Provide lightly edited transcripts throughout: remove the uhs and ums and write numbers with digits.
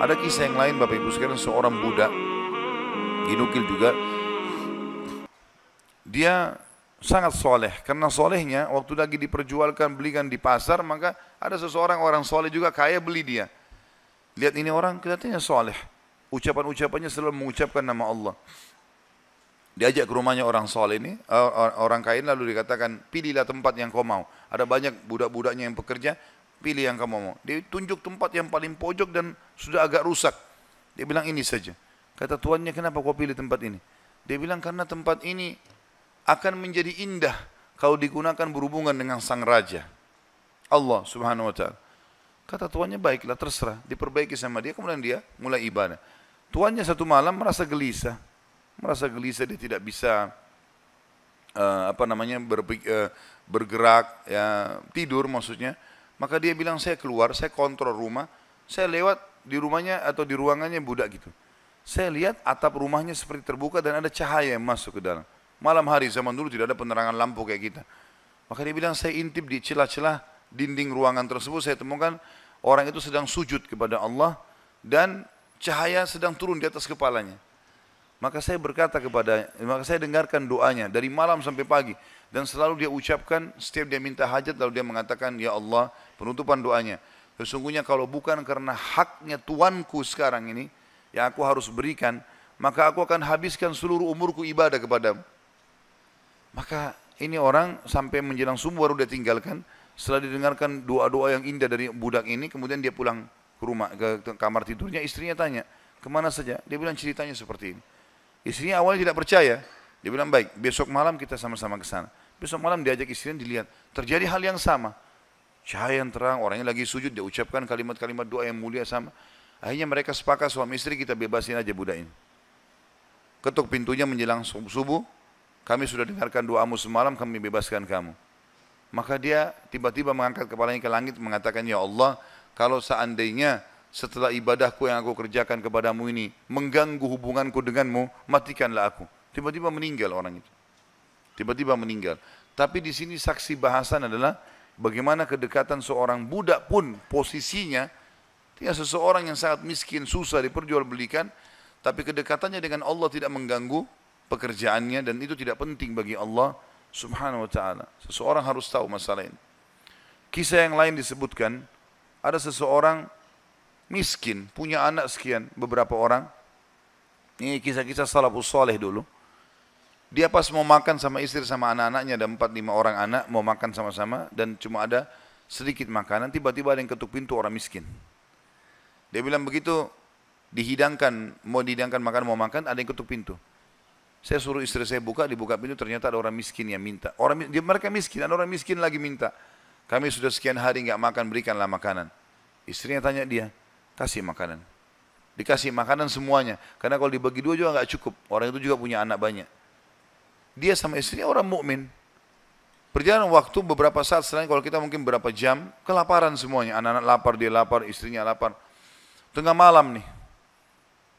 Ada kisah yang lain Bapak Ibu sekalian, seorang budak dinukil juga, dia sangat soleh. Karena solehnya waktu lagi diperjualkan, belikan di pasar, maka ada seseorang orang soleh juga kaya beli dia. Lihat ini orang kelihatannya soleh, ucapan-ucapannya selalu mengucapkan nama Allah. Diajak ke rumahnya orang soleh ini, orang kaya, lalu dikatakan, pilihlah tempat yang kau mau. Ada banyak budak-budaknya yang bekerja, pilih yang kamu mau. Dia tunjuk tempat yang paling pojok dan sudah agak rusak. Dia bilang ini saja. Kata tuannya, kenapa kau pilih tempat ini? Dia bilang karena tempat ini akan menjadi indah kalau digunakan berhubungan dengan sang raja, Allah subhanahu wa ta'ala. Kata tuannya, baiklah terserah, diperbaiki sama dia. Kemudian dia mulai ibadah. Tuannya satu malam merasa gelisah, dia tidak bisa bergerak, ya, tidur maksudnya. Maka dia bilang, saya keluar, saya kontrol rumah, saya lewat di rumahnya atau di ruangannya budak gitu. Saya lihat atap rumahnya seperti terbuka dan ada cahaya yang masuk ke dalam. Malam hari, zaman dulu tidak ada penerangan lampu kayak kita. Maka dia bilang, saya intip di celah-celah dinding ruangan tersebut, saya temukan orang itu sedang sujud kepada Allah dan cahaya sedang turun di atas kepalanya. Maka saya dengarkan doanya dari malam sampai pagi. Dan selalu dia ucapkan, setiap dia minta hajat, lalu dia mengatakan, ya Allah, penutupan doanya, sesungguhnya kalau bukan karena haknya Tuanku sekarang ini, yang aku harus berikan, maka aku akan habiskan seluruh umurku ibadah kepadamu. Maka ini orang sampai menjelang subuh baru dia tinggalkan. Setelah didengarkan doa-doa yang indah dari budak ini, kemudian dia pulang ke rumah, ke kamar tidurnya. Istrinya tanya, kemana saja? Dia bilang ceritanya seperti ini. Istrinya awalnya tidak percaya. Dia bilang, baik, besok malam kita sama-sama ke sana. Besok malam diajak istrinya, dilihat terjadi hal yang sama. Cahaya yang terang, orangnya lagi sujud, dia ucapkan kalimat-kalimat doa yang mulia sama. Akhirnya mereka sepakat suami istri, kita bebasin aja budak ini. Ketuk pintunya menjelang subuh, kami sudah dengarkan doamu semalam, kami bebaskan kamu. Maka dia tiba-tiba mengangkat kepalanya ke langit mengatakan, ya Allah, kalau seandainya setelah ibadahku yang aku kerjakan kepadamu ini mengganggu hubunganku denganmu, matikanlah aku. Tiba-tiba meninggal orang itu. Tiba-tiba meninggal. Tapi di sini saksi bahasan adalah bagaimana kedekatan seorang budak pun posisinya, dia seseorang yang sangat miskin, susah diperjualbelikan, tapi kedekatannya dengan Allah tidak mengganggu pekerjaannya, dan itu tidak penting bagi Allah subhanahu wa ta'ala. Seseorang harus tahu masalah ini. Kisah yang lain disebutkan, ada seseorang miskin, punya anak sekian, beberapa orang. Ini kisah-kisah salafus saleh dulu. Dia pas mau makan sama istri sama anak-anaknya, ada 4-5 orang anak, mau makan sama-sama, dan cuma ada sedikit makanan, tiba-tiba ada yang ketuk pintu, orang miskin. Dia bilang begitu mau dihidangkan makan, mau makan, ada yang ketuk pintu. Saya suruh istri saya buka, dibuka pintu, ternyata ada orang miskin yang minta. Mereka miskin, ada orang miskin lagi minta. Kami sudah sekian hari nggak makan, berikanlah makanan. Istrinya tanya dia, kasih makanan. Dikasih makanan semuanya, karena kalau dibagi dua juga nggak cukup. Orang itu juga punya anak banyak. Dia sama istrinya orang mukmin. Perjalanan waktu beberapa saat setelah kalau kita mungkin berapa jam, kelaparan semuanya. Anak-anak lapar, dia lapar, istrinya lapar. Tengah malam nih,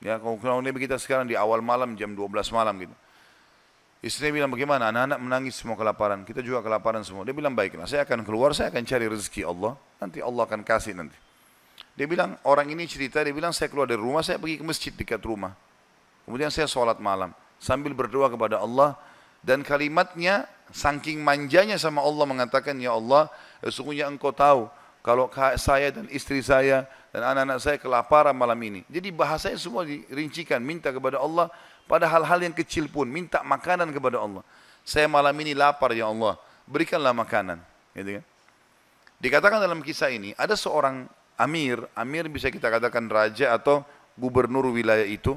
ya kalau kita sekarang di awal malam jam 12 malam gitu. Istrinya bilang, bagaimana? Anak-anak menangis semua kelaparan, kita juga kelaparan semua. Dia bilang, baiklah, saya akan keluar, saya akan cari rezeki Allah, nanti Allah akan kasih nanti. Dia bilang, orang ini cerita, dia bilang, saya keluar dari rumah, saya pergi ke masjid dekat rumah. Kemudian saya sholat malam, sambil berdoa kepada Allah, dan kalimatnya, saking manjanya sama Allah mengatakan, ya Allah, sesungguhnya engkau tahu, kalau saya dan istri saya dan anak-anak saya kelaparan malam ini. Jadi bahasanya semua dirincikan, minta kepada Allah pada hal-hal yang kecil pun, minta makanan kepada Allah. Saya malam ini lapar ya Allah, berikanlah makanan. Gitu kan? Dikatakan dalam kisah ini, ada seorang amir bisa kita katakan raja atau gubernur wilayah itu,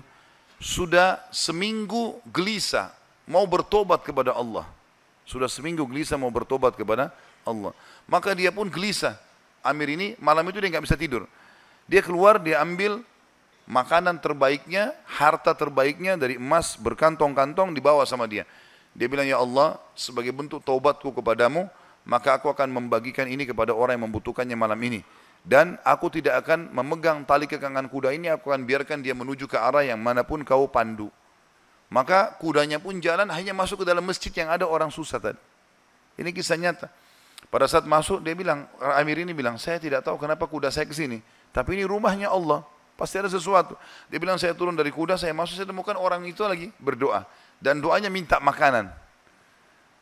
sudah seminggu gelisah, mau bertobat kepada Allah. Sudah seminggu gelisah mau bertobat kepada Allah. Maka dia pun gelisah. Amir ini malam itu dia nggak bisa tidur. Dia keluar, dia ambil makanan terbaiknya, harta terbaiknya dari emas berkantong-kantong dibawa sama dia. Dia bilang, ya Allah, sebagai bentuk taubatku kepadamu, maka aku akan membagikan ini kepada orang yang membutuhkannya malam ini. Dan aku tidak akan memegang tali kekangan kuda ini, aku akan biarkan dia menuju ke arah yang manapun kau pandu. Maka kudanya pun jalan, hanya masuk ke dalam masjid yang ada orang susah tadi. Ini kisah nyata. Pada saat masuk dia bilang, Amir ini bilang, saya tidak tahu kenapa kuda saya ke sini, tapi ini rumahnya Allah. pasti ada sesuatu. Dia bilang saya turun dari kuda, saya masuk, saya temukan orang itu lagi berdoa. Dan doanya minta makanan.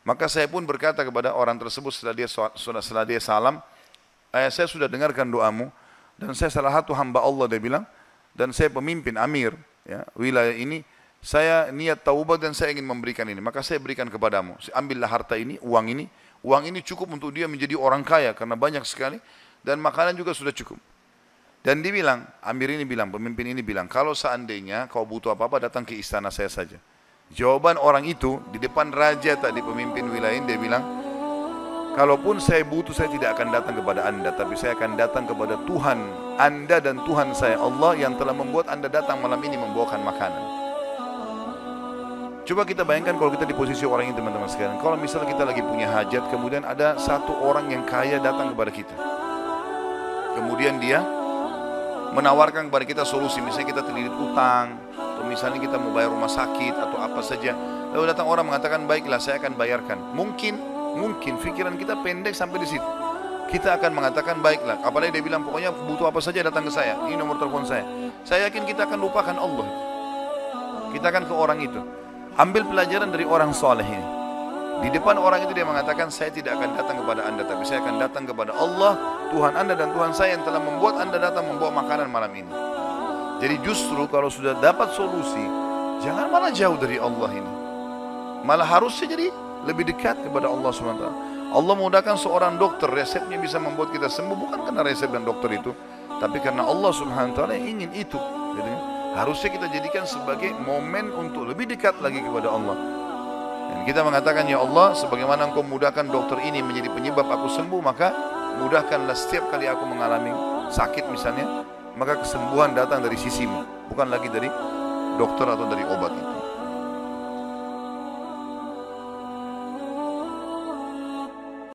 Maka saya pun berkata kepada orang tersebut setelah dia salam, saya sudah dengarkan doamu, dan saya salah satu hamba Allah, dia bilang, dan saya pemimpin amir ya, wilayah ini, saya niat taubat dan saya ingin memberikan ini, maka saya berikan kepadamu. Ambillah harta ini, uang ini cukup untuk dia menjadi orang kaya karena banyak sekali, dan makanan juga sudah cukup. Dan dia bilang, amir ini bilang, pemimpin ini bilang, kalau seandainya kau butuh apa-apa datang ke istana saya saja. Jawaban orang itu di depan raja tadi, pemimpin wilayah ini, dia bilang, kalaupun saya butuh, saya tidak akan datang kepada anda, tapi saya akan datang kepada Tuhan anda dan Tuhan saya Allah yang telah membuat anda datang malam ini membawakan makanan. Coba kita bayangkan kalau kita di posisi orang ini, teman-teman sekalian. Kalau misalnya kita lagi punya hajat, kemudian ada satu orang yang kaya datang kepada kita, kemudian dia menawarkan kepada kita solusi, misalnya kita terlilit utang, atau misalnya kita mau bayar rumah sakit atau apa saja, lalu datang orang mengatakan, baiklah saya akan bayarkan. Mungkin pikiran kita pendek sampai di situ. Kita akan mengatakan baiklah, apalagi dia bilang pokoknya butuh apa saja datang ke saya, ini nomor telepon saya. Saya yakin kita akan lupakan Allah. Kita akan ke orang itu. Ambil pelajaran dari orang soleh ini. Di depan orang itu dia mengatakan, saya tidak akan datang kepada anda, tapi saya akan datang kepada Allah, Tuhan anda dan Tuhan saya yang telah membuat anda datang membawa makanan malam ini. Jadi justru kalau sudah dapat solusi, jangan malah jauh dari Allah ini. Malah harusnya jadi lebih dekat kepada Allah SWT. Allah mudahkan seorang dokter, resepnya bisa membuat kita sembuh, bukan karena resep dan dokter itu, tapi karena Allah SWT yang ingin itu. Jadi, harusnya kita jadikan sebagai momen untuk lebih dekat lagi kepada Allah. Dan kita mengatakan, ya Allah, sebagaimana engkau mudahkan dokter ini menjadi penyebab aku sembuh, maka mudahkanlah setiap kali aku mengalami sakit misalnya, maka kesembuhan datang dari sisimu, bukan lagi dari dokter atau dari obat itu.